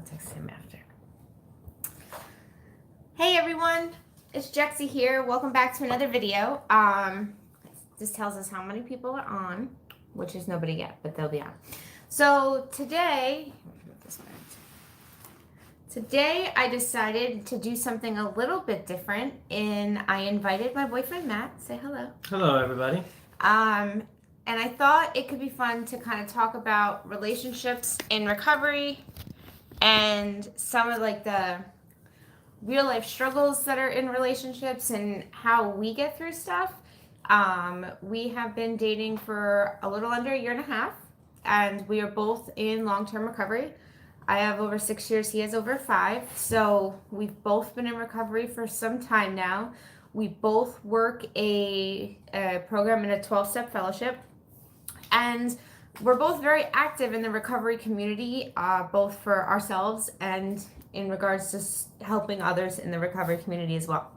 text him after. Hey everyone, it's Jexie here. Welcome back to another video. This tells us how many people are on, which is nobody yet, but they'll be on. So today I decided to do something a little bit different, and I invited my boyfriend Matt. Say hello. Hello, everybody. And I thought it could be fun to kind of talk about relationships in recovery and some of like the real life struggles that are in relationships and how we get through stuff. We have been dating for a little under a year and a half, and we are both in long-term recovery. I have over 6 years, he has over 5. So we've both been in recovery for some time now. We both work a program in a 12-step fellowship. And we're both very active in the recovery community, both for ourselves and in regards to helping others in the recovery community as well.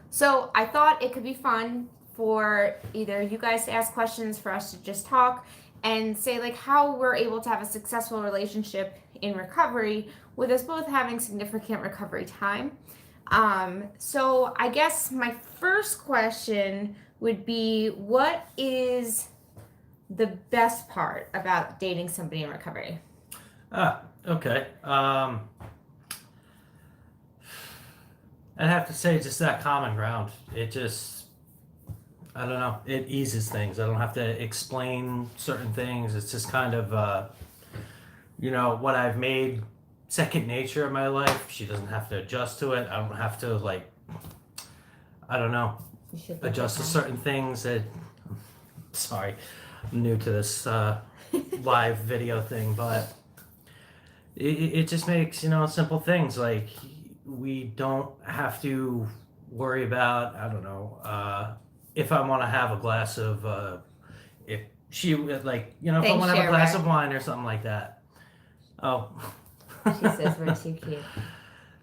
So I thought it could be fun for either you guys to ask questions, for us to just talk and say like how we're able to have a successful relationship in recovery with us both having significant recovery time. So I guess my first question would be, what is the best part about dating somebody in recovery? Okay. I'd have to say just that common ground. It just, I don't know, it eases things. I don't have to explain certain things. It's just kind of, what I've made second nature in my life. She doesn't have to adjust to it. I don't have to, adjust to certain things that, sorry, I'm new to this live video thing, but it just makes, simple things like we don't have to worry about, if I want to have a glass of, if she, if I want to have a glass of wine or something like that. Oh. She says we're too cute.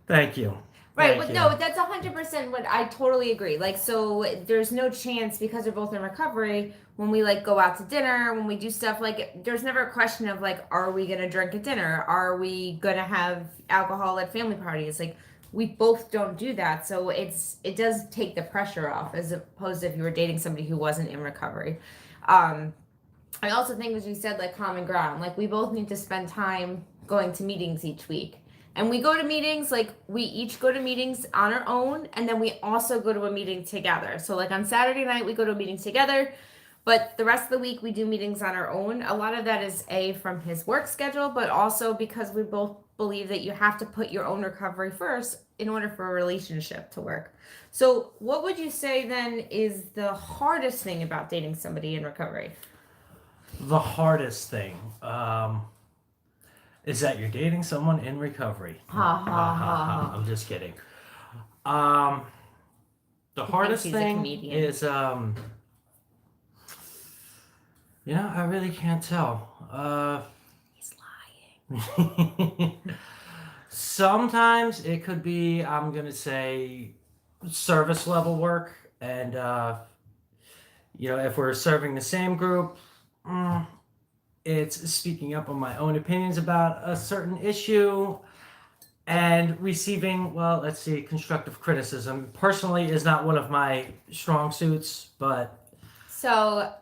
Thank you. Right, but no, that's 100% what I totally agree. Like, so there's no chance, because we're both in recovery, when we go out to dinner, when we do stuff, there's never a question of are we gonna drink at dinner? Are we gonna have alcohol at family parties? We both don't do that, so it does take the pressure off, as opposed to if you were dating somebody who wasn't in recovery. I also think, as you said, common ground. We both need to spend time going to meetings each week. And we go to meetings, we each go to meetings on our own, and then we also go to a meeting together. So on Saturday night, we go to a meeting together, but the rest of the week we do meetings on our own. A lot of that is from his work schedule, but also because we both believe that you have to put your own recovery first in order for a relationship to work. So what would you say then is the hardest thing about dating somebody in recovery? The hardest thing, is that you're dating someone in recovery. I'm just kidding. The hardest thing is, I really can't tell. He's lying. Sometimes it could be, I'm going to say, service level work. And, if we're serving the same group, it's speaking up on my own opinions about a certain issue and receiving, constructive criticism. Personally, is not one of my strong suits, but... So,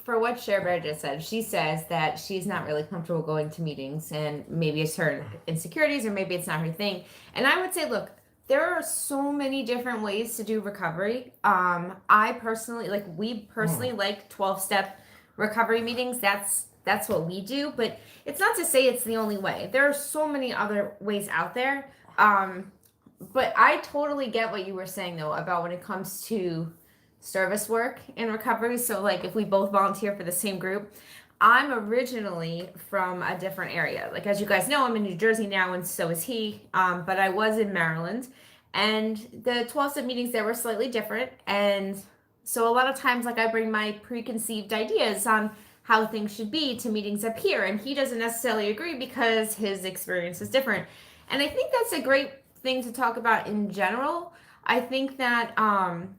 for what Sherbert just said, she says that she's not really comfortable going to meetings, and maybe it's her insecurities, or maybe it's not her thing. And I would say, look, there are so many different ways to do recovery. I personally, we personally like 12-step recovery meetings. That's what we do, but it's not to say it's the only way. There are so many other ways out there. But I totally get what you were saying, though, about when it comes to service work in recovery. So, if we both volunteer for the same group, I'm originally from a different area. As you guys know, I'm in New Jersey now, and so is he. But I was in Maryland, and the 12-step meetings there were slightly different. And so a lot of times, I bring my preconceived ideas on how things should be to meetings up here, and he doesn't necessarily agree because his experience is different. And I think that's a great thing to talk about in general. I think that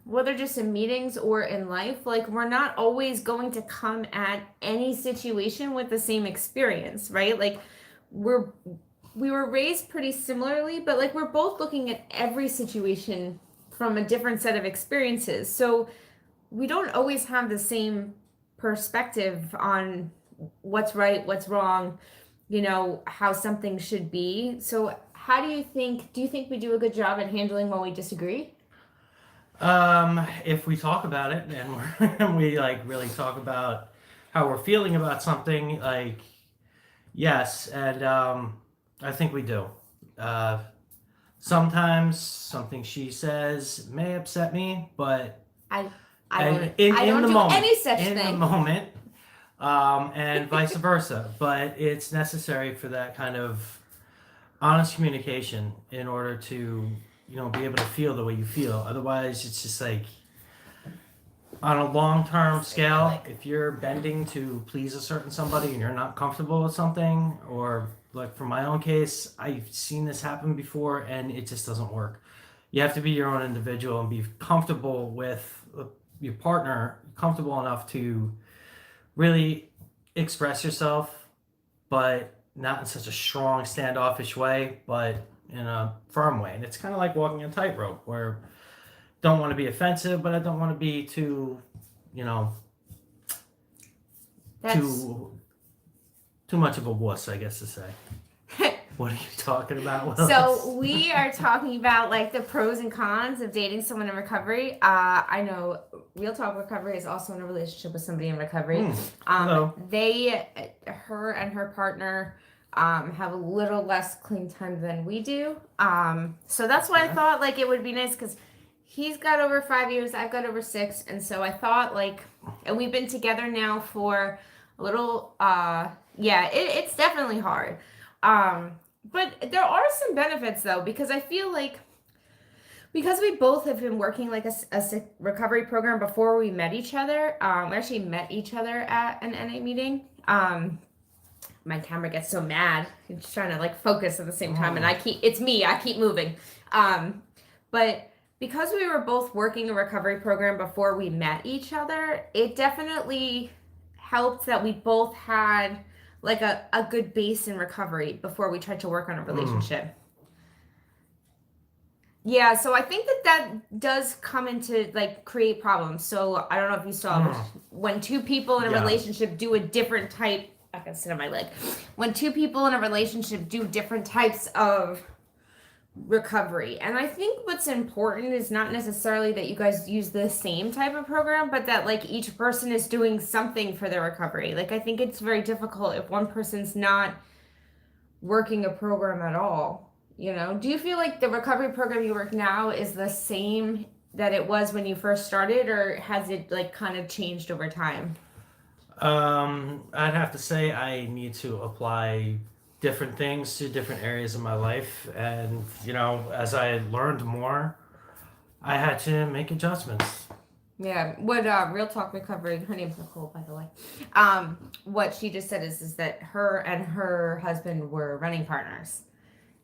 whether just in meetings or in life, we're not always going to come at any situation with the same experience, right? we're we were raised pretty similarly, but like we're both looking at every situation from a different set of experiences. So we don't always have the same perspective on what's right, what's wrong, how something should be. So how do you think we do a good job at handling when we disagree? If we talk about it and and we like really talk about how we're feeling about something, like yes, and I think we do. Uh, Sometimes something she says may upset me, but I and I in don't the do moment, any such in the thing. moment, and vice versa. But it's necessary for that kind of honest communication in order to be able to feel the way you feel. Otherwise, it's just like on a long-term scale, if you're bending to please a certain somebody and you're not comfortable with something, or like for my own case, I've seen this happen before and it just doesn't work. You have to be your own individual and be comfortable with your partner, comfortable enough to really express yourself, but not in such a strong standoffish way, but in a firm way. And it's kind of like walking a tightrope where don't want to be offensive, but I don't want to be too, you know, That's too much of a wuss, I guess to say. What are you talking about, Willis? So we are talking about like the pros and cons of dating someone in recovery. I know Real Talk Recovery is also in a relationship with somebody in recovery. Hello. Her and her partner have a little less clean time than we do. So that's why I thought like it would be nice because he's got over 5 years, I've got over 6, and so I thought like, and we've been together now for a little. It's definitely hard. But there are some benefits though, because I feel like because we both have been working like a recovery program before we met each other. We actually met each other at an NA meeting. My camera gets so mad. It's trying to like focus at the same time, and I keep moving. But because we were both working a recovery program before we met each other, it definitely helped that we both had like a good base in recovery before we tried to work on a relationship. Yeah, so I think that does come into like create problems. So I don't know if you saw when two people in a relationship do a different type. I can sit on my leg. When two people in a relationship do different types of recovery, and I think what's important is not necessarily that you guys use the same type of program, but that like each person is doing something for their recovery. Like I think it's very difficult if one person's not working a program at all. Do you feel like the recovery program you work now is the same that it was when you first started, or has it like kind of changed over time? I'd have to say I need to apply different things to different areas of my life, and as I learned more, I had to make adjustments. Yeah, what Real Talk Recovery, her name's Nicole, by the way. What she just said is that her and her husband were running partners,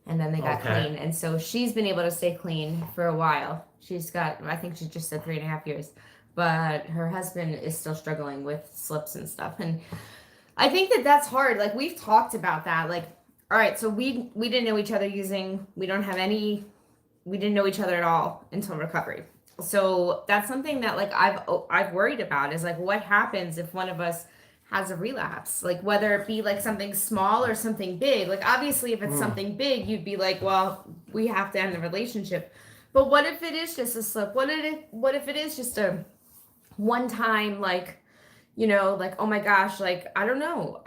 and then they got clean, and so she's been able to stay clean for a while. She's got, I think she just said 3.5 years, but her husband is still struggling with slips and stuff, and I think that's hard. Like we've talked about that. Like, all right, so we didn't know each other we didn't know each other at all until recovery. So that's something that like I've worried about is like what happens if one of us has a relapse, like whether it be like something small or something big. Like obviously if it's something big, you'd be like, well, we have to end the relationship. But what if it is just a slip? What if it is just a one time like like, oh my gosh, like I don't know.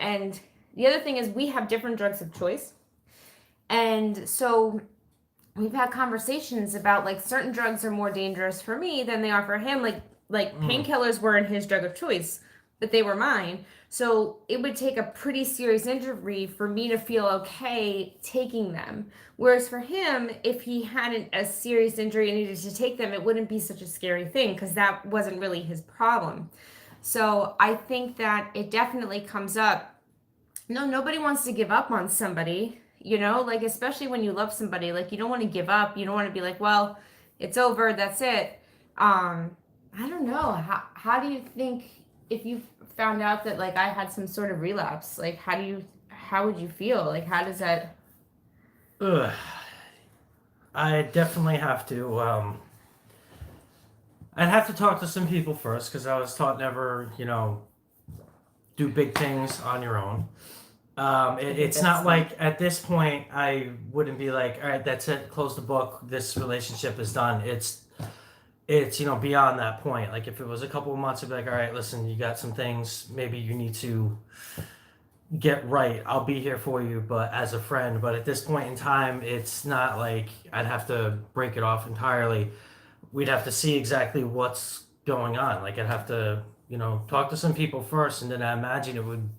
And the other thing is we have different drugs of choice, and so we've had conversations about like certain drugs are more dangerous for me than they are for him. Like painkillers weren't his drug of choice, but they were mine. So it would take a pretty serious injury for me to feel okay taking them. Whereas for him, if he had a serious injury and needed to take them, it wouldn't be such a scary thing because that wasn't really his problem. So I think that it definitely comes up. No, nobody wants to give up on somebody. Like especially when you love somebody, like you don't want to give up. You don't want to be like, well, it's over, that's it. I don't know. How do you think if you found out that like I had some sort of relapse, like how how would you feel? Like, how does that? Ugh. I definitely have to. I'd have to talk to some people first because I was taught never, do big things on your own. It's not like at this point I wouldn't be like, all right, that's it, close the book. This relationship is done. It's beyond that point. Like if it was a couple of months, I'd be like, all right, listen, you got some things maybe you need to get right. I'll be here for you, but as a friend. But at this point in time, it's not like I'd have to break it off entirely. We'd have to see exactly what's going on. Like I'd have to, talk to some people first, and then I imagine it would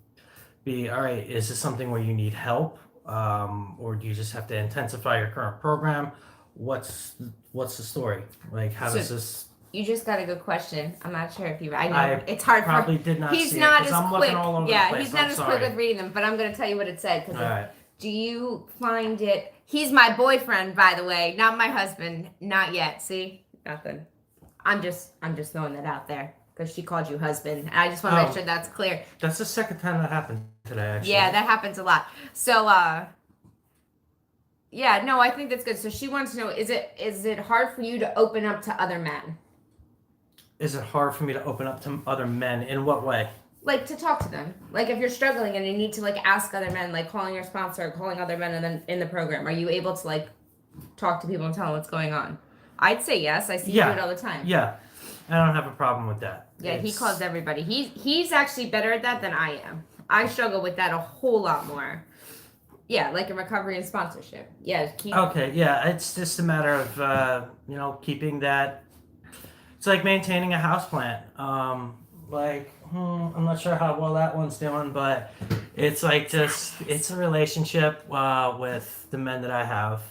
be, all right, is this something where you need help, or do you just have to intensify your current program? What's the story? Like how does this? You just got a good question. I'm not sure if you. I know I it's hard. Probably did not. He's see not it, as I'm quick. looking all over the Yeah, place. he's not I'm as sorry. quick with reading them. But I'm going to tell you what it said. All right. Do you find it? He's my boyfriend, by the way, not my husband. Not yet. See, nothing. I'm just throwing that out there because she called you husband. And I just want to make sure that's clear. That's the second time that happened today. Actually. Yeah, that happens a lot. So, yeah, no, I think that's good. So she wants to know: is it hard for you to open up to other men? Is it hard for me to open up to other men? In what way? Like to talk to them. Like if you're struggling and you need to like ask other men, like calling your sponsor, calling other men, and then in the program, are you able to like talk to people and tell them what's going on? I'd say yes. I see you do it all the time. Yeah, I don't have a problem with that. Yeah, he calls everybody. He's actually better at that than I am. I struggle with that a whole lot more. Yeah, like in recovery and sponsorship. Yeah. Okay. Yeah, it's just a matter of keeping that. It's like maintaining a houseplant. I'm not sure how well that one's doing, but it's like it's a relationship with the men that I have.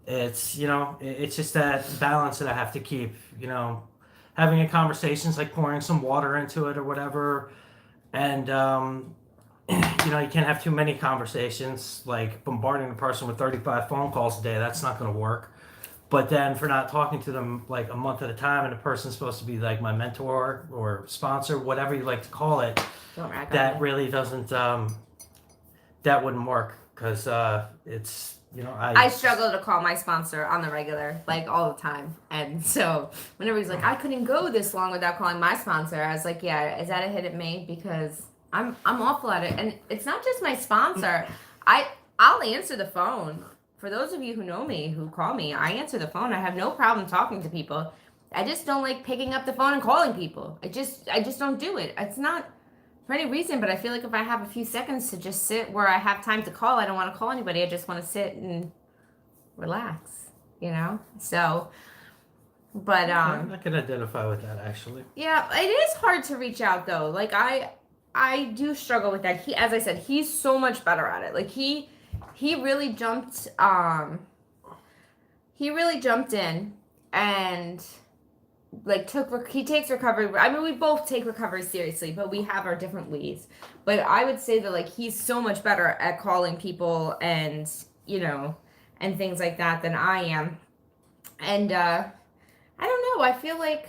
It's it's just that balance that I have to keep. Having a conversation's like pouring some water into it or whatever, and you can't have too many conversations. Like bombarding the person with 35 phone calls a day, that's not going to work. But then for not talking to them like a month at a time, and the person's supposed to be like my mentor or sponsor, whatever you like to call it, that really doesn't, that wouldn't work because it's, I struggle to call my sponsor on the regular, like all the time. And so whenever he's like, I couldn't go this long without calling my sponsor, I was like, yeah, is that a hit at me? Because I'm awful at it. And it's not just my sponsor. I'll answer the phone. For those of you who know me, who call me, I answer the phone. I have no problem talking to people. I just don't like picking up the phone and calling people. I just don't do it. It's not for any reason, but I feel like if I have a few seconds to just sit where I have time to call, I don't want to call anybody. I just want to sit and relax, So, but I can identify with that actually. Yeah, it is hard to reach out though. Like I do struggle with that. As I said, he's so much better at it. Like he really jumped in and like he takes recovery. I mean, we both take recovery seriously, but we have our different ways. But I would say that like he's so much better at calling people and and things like that than I am. And I don't know, I feel like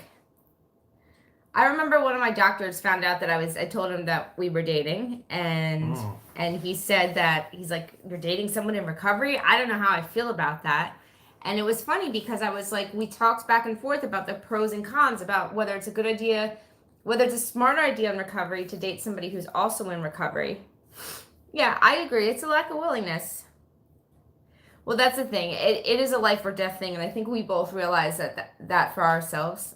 I remember one of my doctors found out that I told him that we were dating, and he said that he's like, you're dating someone in recovery? I don't know how I feel about that. And it was funny because I was like, we talked back and forth about the pros and cons, about whether it's a good idea, whether it's a smarter idea in recovery to date somebody who's also in recovery. Yeah, I agree. It's a lack of willingness. Well, that's the thing. It is a life or death thing, and I think we both realize that for ourselves.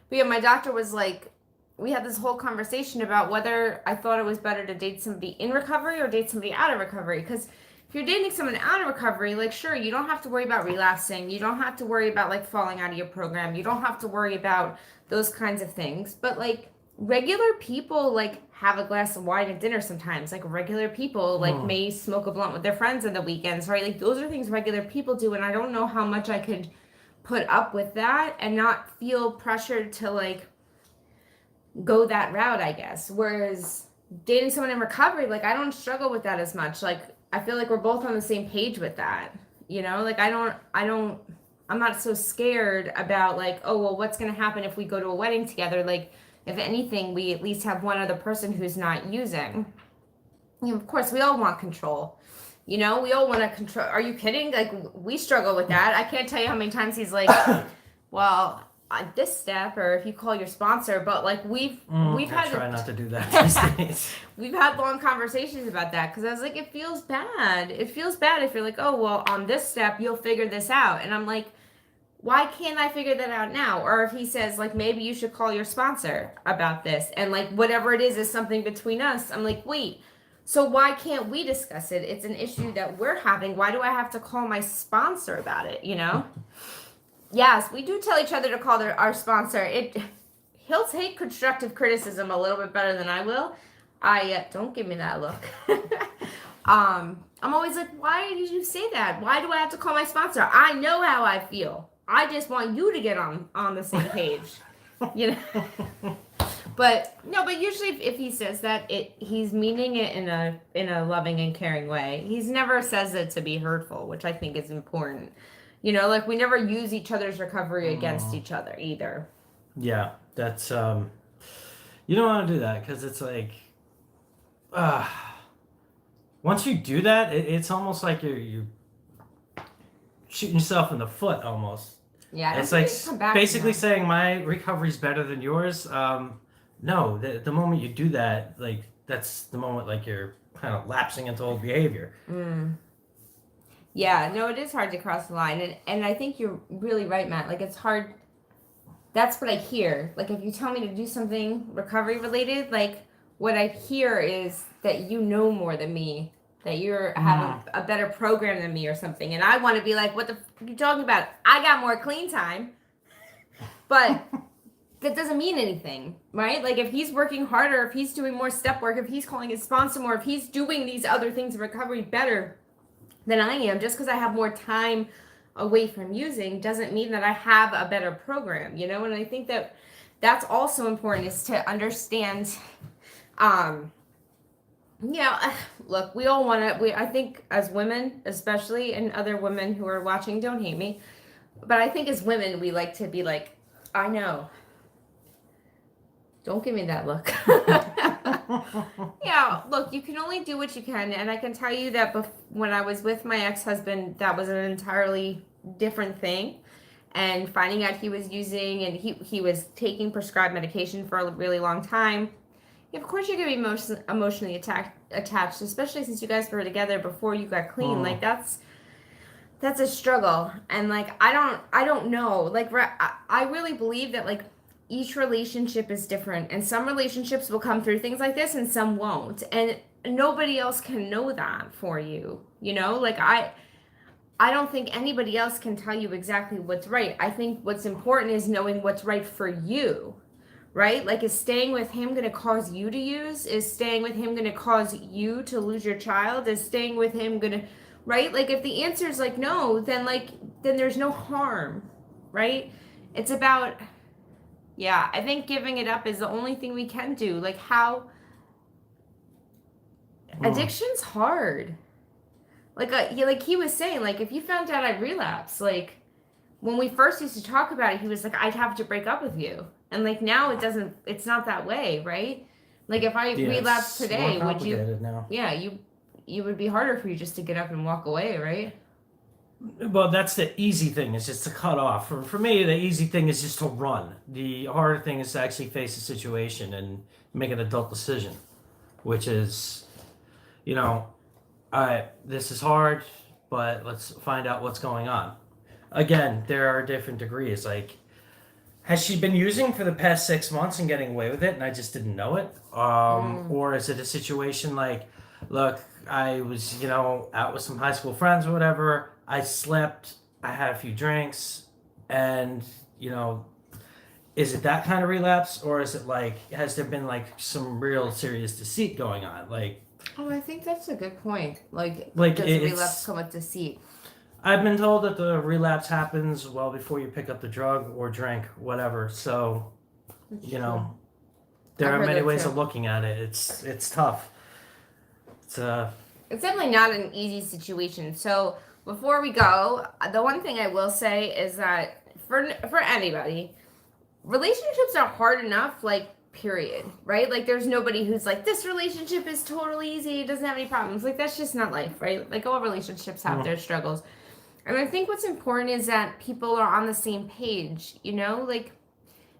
But yeah, my doctor was like, we had this whole conversation about whether I thought it was better to date somebody in recovery or date somebody out of recovery. Because if you're dating someone out of recovery, like, sure, you don't have to worry about relapsing. You don't have to worry about, like, falling out of your program. You don't have to worry about those kinds of things. But, like, regular people, like, have a glass of wine at dinner sometimes. Like, regular people, like, may smoke a blunt with their friends on the weekends, right? Like, those are things regular people do. And I don't know how much I could put up with that and not feel pressured to like go that route, I guess. Whereas dating someone in recovery, like I don't struggle with that as much. Like I feel like we're both on the same page with that. Like I'm not so scared about like, oh well, what's gonna happen if we go to a wedding together? Like if anything, we at least have one other person who's not using. of course, we all want control. You know, we all want to control. Are you kidding? Like, we struggle with that. I can't tell you how many times he's like, well, on this step, or if you call your sponsor, but like we've had. I try not to do that these days. We've had long conversations about that because I was like, it feels bad. It feels bad if you're like, oh, well, on this step, you'll figure this out. And I'm like, why can't I figure that out now? Or if he says, like, maybe you should call your sponsor about this. And, like, whatever it is something between us. I'm like, wait, so why can't we discuss it? It's an issue that we're having. Why do I have to call my sponsor about it, you know? Yes, we do tell each other to call our sponsor. He'll take constructive criticism a little bit better than I will. Don't give me that look. I'm always like, why did you say that? Why do I have to call my sponsor? I know how I feel. I just want you to get on the same page, you know. But usually if he says that, he's meaning it in a loving and caring way. He's never says it to be hurtful, which I think is important. You know, like we never use each other's recovery against each other either. Yeah, that's you don't want to do that because it's like, once you do that, it's almost like you're shooting yourself in the foot almost. Yeah, it's like basically saying my recovery's better than yours. No, the moment you do that, like that's the moment like you're kind of lapsing into old behavior. Yeah, no, it is hard to cross the line, and I think you're really right, Matt. Like it's hard. That's what I hear. Like if you tell me to do something recovery related, like what I hear is that you know more than me, that you have a better program than me or something, and I want to be like, what the f are you talking about? I got more clean time, but that doesn't mean anything, right? Like if he's working harder, if he's doing more step work, if he's calling his sponsor more, if he's doing these other things in recovery better than I am, just because I have more time away from using doesn't mean that I have a better program, you know? And I think that that's also important, is to understand, look, we all want to, I think as women, especially, and other women who are watching, don't hate me, but I think as women, we like to be like, I know. Don't give me that look. Yeah, look, you can only do what you can. And I can tell you that when I was with my ex-husband, that was an entirely different thing. And finding out he was using, and he was taking prescribed medication for a really long time. Of course you're going to be emotionally attached, especially since you guys were together before you got clean. Like that's a struggle. And like, I don't know. Like, I really believe that like, each relationship is different, and some relationships will come through things like this and some won't, and nobody else can know that for you, you know? Like I don't think anybody else can tell you exactly what's right. I think what's important is knowing what's right for you, right? Like, is staying with him going to cause you to use? Is staying with him going to cause you to lose your child? Is staying with him going to, right? Like, if the answer is like no, then there's no harm, right? It's about, yeah, I think giving it up is the only thing we can do. Like, how addiction's hard. Like he was saying, like if you found out I'd relapse, like when we first used to talk about it, he was like, I'd have to break up with you. And like now it's not that way, right? Like if I relapse today, would you? Now. Yeah, you would be harder for you just to get up and walk away, right? Well, that's the easy thing, is just to cut off. For me, the easy thing is just to run. The harder thing is to actually face the situation and make an adult decision, which is, you know, all right, this is hard, but let's find out what's going on. Again, there are different degrees. Like, has she been using for the past 6 months and getting away with it and I just didn't know it? Or is it a situation like, look, I was, out with some high school friends or whatever, I slept, I had a few drinks, and, is it that kind of relapse, or is it like, has there been like some real serious deceit going on? Like, oh, I think that's a good point. Like does relapse come with deceit? I've been told that the relapse happens well before you pick up the drug or drink, whatever. So, there are many ways of looking at it. It's tough. It's definitely not an easy situation. So before we go, the one thing I will say is that for anybody, relationships are hard enough. Like, period, right? Like there's nobody who's like, this relationship is totally easy, it doesn't have any problems. Like that's just not life, right? Like all relationships have their struggles. And I think what's important is that people are on the same page, you know? Like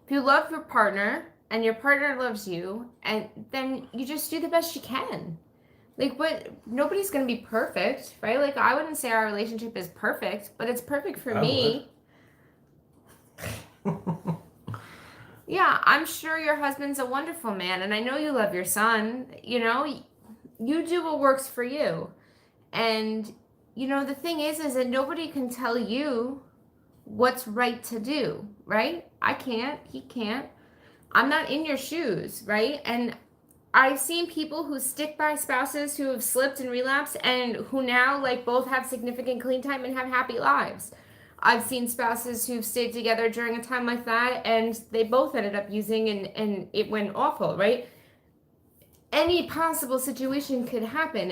if you love your partner and your partner loves you, and then you just do the best you can. Like nobody's gonna be perfect, right? Like I wouldn't say our relationship is perfect, but it's perfect for me. Yeah, I'm sure your husband's a wonderful man, and I know you love your son. You know, you do what works for you. And, you know, the thing is that nobody can tell you what's right to do, right? I can't. He can't. I'm not in your shoes, right? And I've seen people who stick by spouses who have slipped and relapsed and who now, like, both have significant clean time and have happy lives. I've seen spouses who've stayed together during a time like that and they both ended up using and it went awful, right? Any possible situation could happen.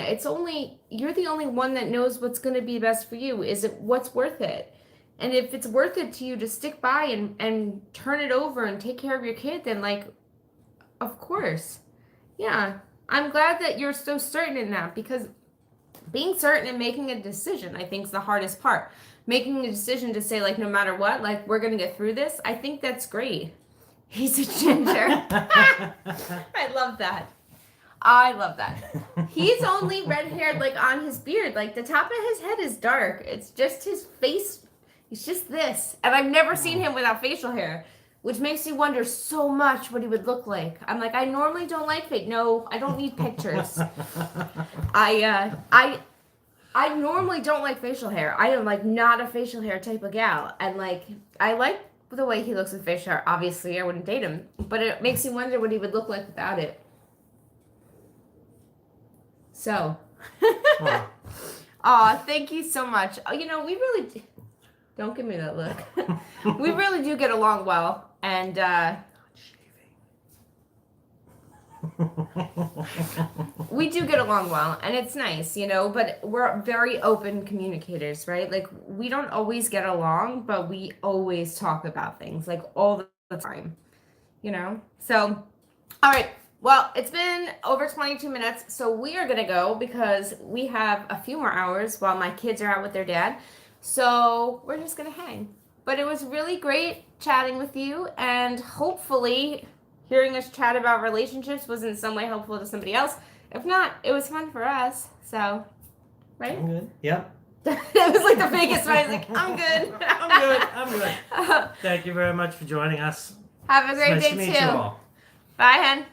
You're the only one that knows what's going to be best for you. Is it what's worth it? And if it's worth it to you to stick by and turn it over and take care of your kid, then like, of course. Yeah. I'm glad that you're so certain in that, because being certain and making a decision, I think, is the hardest part. Making a decision to say, like, no matter what, like, we're going to get through this, I think that's great. He's a ginger. I love that. I love that. He's only red-haired, like, on his beard. Like, the top of his head is dark. It's just his face. He's just this. And I've never seen him without facial hair, which makes me wonder so much what he would look like. I'm like, I normally don't like fake. No, I don't need pictures. I normally don't like facial hair. I am, like, not a facial hair type of gal. And, like, I like the way he looks with facial hair. Obviously, I wouldn't date him. But it makes me wonder what he would look like without it. So. Aw, thank you so much. You know, we really... Don't give me that look. We really do get along well. And, we do get along well, and it's nice, you know, but we're very open communicators, right? Like, we don't always get along, but we always talk about things, like, all the time, you know? So, all right. Well, it's been over 22 minutes, so we are going to go because we have a few more hours while my kids are out with their dad. So we're just going to hang. But it was really great chatting with you, and hopefully hearing us chat about relationships was in some way helpful to somebody else. If not, it was fun for us. So, right? I'm good. Yep. That was like the biggest one. I was like, I'm good. I'm good. Thank you very much for joining us. Have a great nice day to meet too. you all. Bye, hen.